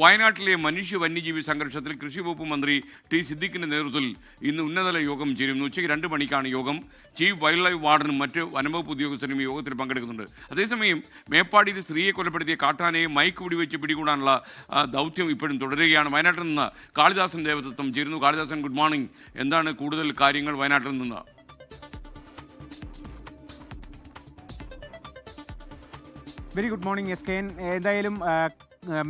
വയനാട്ടിലെ മനുഷ്യ വന്യജീവി സംഘർഷത്തിൽ കൃഷി വകുപ്പ് മന്ത്രി ടി സിദ്ദിഖിന്റെ നേതൃത്വത്തിൽ ഇന്ന് ഉന്നതതല യോഗം ചേരുന്നു. ഉച്ചയ്ക്ക് 2 മണിക്കാണ് യോഗം. ചീഫ് വൈൽഡ് ലൈഫ് വാർഡനും മറ്റ് വനംവകുപ്പ് ഉദ്യോഗസ്ഥരും ഈ യോഗത്തിൽ പങ്കെടുക്കുന്നുണ്ട്. അതേസമയം മേപ്പാടിയിൽ സ്ത്രീയെ കൊലപ്പെടുത്തിയ കാട്ടാനയെ മയക്ക് വെടിവെച്ച് പിടികൂടാനുള്ള ദൗത്യം ഇപ്പോഴും തുടരുകയാണ്. വയനാട്ടിൽ നിന്ന് കാളിദാസൻ ദേവദത്തം ചേരുന്നു. Kalidasan, good morning. എന്താണ് കൂടുതൽ കാര്യങ്ങൾ വയനാട്ടിൽ നിന്ന്? Very good morning S K N. എന്തായാലും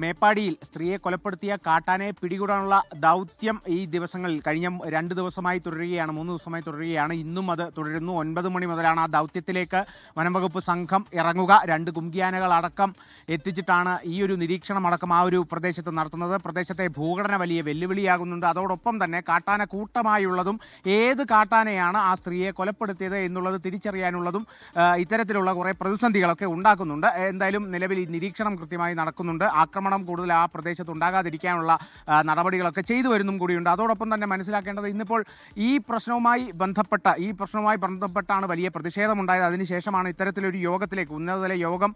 മേപ്പാടിയിൽ സ്ത്രീയെ കൊലപ്പെടുത്തിയ കാട്ടാനയെ പിടികൂടാനുള്ള ദൗത്യം ഈ ദിവസങ്ങളിൽ കഴിഞ്ഞ 2 ദിവസമായി തുടരുകയാണ്, 3 ദിവസമായി തുടരുകയാണ്. ഇന്നും അത് തുടരുന്നു. 9 മണി മുതലാണ് ആ ദൗത്യത്തിലേക്ക് വനംവകുപ്പ് സംഘം ഇറങ്ങുക. 2 കുങ്കിയാനകൾ അടക്കം എത്തിച്ചിട്ടാണ് ഈ ഒരു നിരീക്ഷണം അടക്കം ആ ഒരു പ്രദേശത്ത് നടത്തുന്നത്. പ്രദേശത്തെ ഭൂഘടന വലിയ വെല്ലുവിളിയാകുന്നുണ്ട്. അതോടൊപ്പം തന്നെ കാട്ടാന കൂട്ടമായുള്ളതും ഏത് കാട്ടാനയാണ് ആ സ്ത്രീയെ കൊലപ്പെടുത്തിയത് എന്നുള്ളത് തിരിച്ചറിയാനുള്ളതും ഇത്തരത്തിലുള്ള കുറേ പ്രതിസന്ധികളൊക്കെ ഉണ്ടാക്കുന്നുണ്ട്. എന്തായാലും നിലവിൽ ഈ നിരീക്ഷണം കൃത്യമായി നടക്കുന്നുണ്ട്. ആക്രമണം കൂടുതൽ ആ പ്രദേശത്ത് ഉണ്ടാകാതിരിക്കാനുള്ള നടപടികളൊക്കെ ചെയ്തു വരുന്നും കൂടിയുണ്ട്. അതോടൊപ്പം തന്നെ മനസ്സിലാക്കേണ്ടത് ഇന്നിപ്പോൾ ഈ പ്രശ്നവുമായി ബന്ധപ്പെട്ടാണ് വലിയ പ്രതിഷേധമുണ്ടായത്. അതിനുശേഷമാണ് ഇത്തരത്തിലൊരു യോഗത്തിലേക്ക്, ഉന്നതതല യോഗം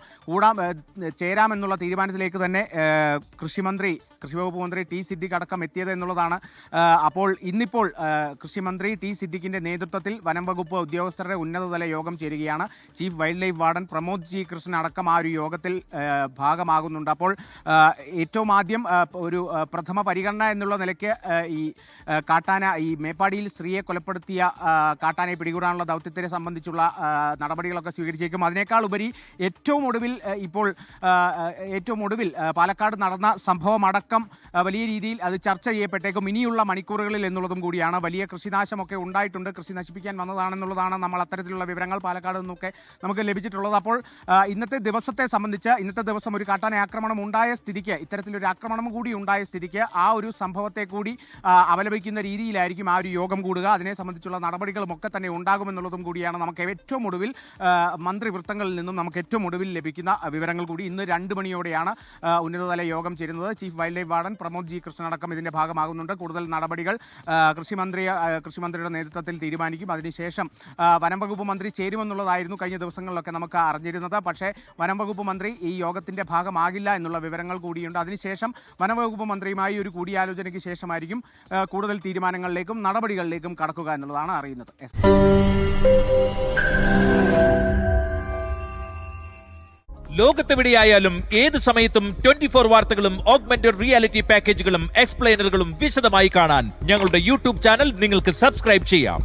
ചേരാമെന്നുള്ള തീരുമാനത്തിലേക്ക് തന്നെ കൃഷി വകുപ്പ് മന്ത്രി ടി സിദ്ദിഖ് അടക്കം എത്തിയത് എന്നുള്ളതാണ്. അപ്പോൾ ഇന്നിപ്പോൾ കൃഷിമന്ത്രി ടി സിദ്ദിഖിന്റെ നേതൃത്വത്തിൽ വനം വകുപ്പ് ഉദ്യോഗസ്ഥരുടെ ഉന്നതതല യോഗം ചേരുകയാണ്. Chief wild life warden Pramod G Krishnan അടക്കം ആ ഒരു യോഗത്തിൽ ഭാഗമാകുന്നുണ്ട്. അപ്പോൾ ഏറ്റവും ആദ്യം ഒരു പ്രഥമ പരിഗണന എന്നുള്ള നിലയ്ക്ക് ഈ മേപ്പാടിയിൽ സ്ത്രീയെ കൊലപ്പെടുത്തിയ കാട്ടാനയെ പിടികൂടാനുള്ള ദൗത്യത്തെ സംബന്ധിച്ചുള്ള നടപടികളൊക്കെ സ്വീകരിച്ചേക്കും. അതിനേക്കാൾ ഉപരി ഏറ്റവും ഒടുവിൽ പാലക്കാട് നടന്ന സംഭവം അടക്കം വലിയ രീതിയിൽ അത് ചർച്ച ചെയ്യപ്പെട്ടേക്കും ഇനിയുള്ള മണിക്കൂറുകളിൽ എന്നുള്ളതും കൂടിയാണ്. വലിയ കൃഷിനാശമൊക്കെ ഉണ്ടായിട്ടുണ്ട്, കൃഷി നശിപ്പിക്കാൻ വന്നതാണെന്നുള്ളതാണ് നമ്മൾ അത്തരത്തിലുള്ള വിവരങ്ങൾ പാലക്കാട് നിന്നൊക്കെ നമുക്ക് ലഭിച്ചിട്ടുള്ളത്. അപ്പോൾ ഇന്നത്തെ ദിവസം ഒരു കാട്ടാന ആക്രമണം ഉണ്ടായ സ്ഥിതിക്ക്, ഇത്തരത്തിലൊരു ആക്രമണം കൂടി ഉണ്ടായ സ്ഥിതിക്ക് ആ ഒരു സംഭവത്തെ കൂടി അപലപിക്കുന്ന രീതിയിലായിരിക്കും ആ ഒരു യോഗം കൂടുക. അതിനെ സംബന്ധിച്ചുള്ള നടപടികളും ഒക്കെ തന്നെ ഉണ്ടാകുമെന്നുള്ളതും കൂടിയാണ് നമുക്ക് ഏറ്റവും ഒടുവിൽ മന്ത്രിവൃത്തങ്ങളിൽ നിന്നും ലഭിക്കുന്ന വിവരങ്ങൾ കൂടി. ഇന്ന് 2 മണിയോടെയാണ് ഉന്നതതല യോഗം ചേരുന്നത്. Chief wild life warden Pramod G Krishnan അടക്കം ഇതിന്റെ ഭാഗമാകുന്നുണ്ട്. കൂടുതൽ നടപടികൾ കൃഷിമന്ത്രിയുടെ നേതൃത്വത്തിൽ തീരുമാനിക്കും. അതിനുശേഷം വനംവകുപ്പ് മന്ത്രി ചേരുമെന്നുള്ളതായിരുന്നു കഴിഞ്ഞ ദിവസങ്ങളിലൊക്കെ നമുക്ക് അറിഞ്ഞിരുന്നത്. പക്ഷേ വനംവകുപ്പ് മന്ത്രി ഈ യോഗത്തിന്റെ ഭാഗമാകില്ല എന്നുള്ള വിവരങ്ങൾ കൂടിയുണ്ട്. അതിനുശേഷം വനംവകുപ്പ് മന്ത്രിയുമായി ഒരു കൂടിയാലോചനയ്ക്ക് ശേഷമായിരിക്കും കൂടുതൽ തീരുമാനങ്ങളിലേക്കും നടപടികളിലേക്കും കടക്കുക എന്നുള്ളതാണ് അറിയുന്നത്. ലോകത്തെവിടെയായാലും ഏത് സമയത്തും 24 വാർത്തകളും ഓഗ്മെന്റഡ് റിയാലിറ്റി പാക്കേജുകളും എക്സ്പ്ലെയിനറുകളും വിശദമായി കാണാൻ ഞങ്ങളുടെ യൂട്യൂബ് ചാനൽ നിങ്ങൾക്ക് സബ്സ്ക്രൈബ് ചെയ്യാം.